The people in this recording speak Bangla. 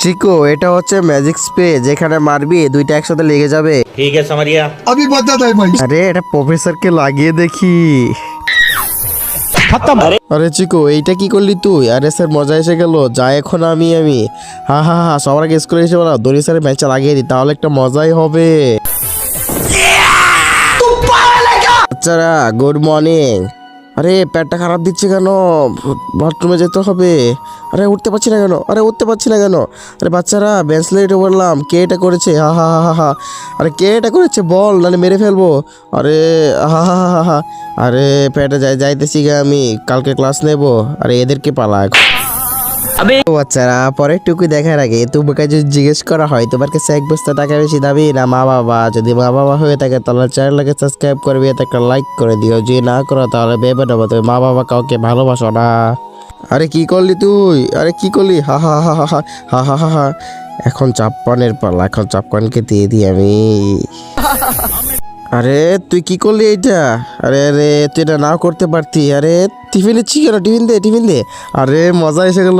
চিকো, এটা হচ্ছে ম্যাজিক স্প্রে, যেখানে মারবি দুইটা একসাথে লেগে যাবে। ठीक है समरिया। अभी बता है भाई। আরে এটা প্রফেসরকে লাগিয়ে দেখি। আরে চিকো, এইটা কি করলি তুই? আরে স্যার মজা এসে গেল, যা এখন আমি হা হা হা, সবার আগে স্কুলে এসে বলা দড়ি স্যারের ম্যাচে লাগিয়ে দিই, তাহলে একটা মজাই হবে। বাচ্চারা গুড মর্নিং। আরে পেটটা খারাপ দিচ্ছে কেন? বাথরুমে যেতে হবে। আরে উঠতে পারছি না কেন? আরে বাচ্চারা বেঞ্চ উঠে বললাম, কে এটা করেছে? হা হা হা হা হা। আরে কে এটা করেছে বল, নাহলে মেরে ফেলবো। আরে হা হা হা হা। আরে পেটে যাইতেছি গে আমি, কালকে ক্লাস নেব। আরে এদেরকে পালা এখন। বাচ্চারা পরের টুকু দেখার আগে তোমাকে যদি জিজ্ঞেস করা হয় তোমার কাছে এক বস্তা টাকা বেশি দাবি না মা বাবা, যদি মা বাবা হয়ে থাকে তাহলে চ্যানেলটাকে সাবস্ক্রাইব করবে, এতে একটা লাইক করে দিও, যদি না করো তাহলে ভেবে নেবো তুমি মা বাবা কাউকে ভালোবাসো না। আরে কি করলি তুই? আরে কি করলি? হা হা হা হা হা হা হা হা। এখন চাপ্পানের পালা, এখন চাপ্পানকে দিয়ে দিই আমি। আরে তুই কি করলি এইটা? আরে আরে তুই এটা নাও করতে পারতি। আরে টিফিন দিচ্ছি কেন? টিফিন দে। আরে মজা এসে গেল।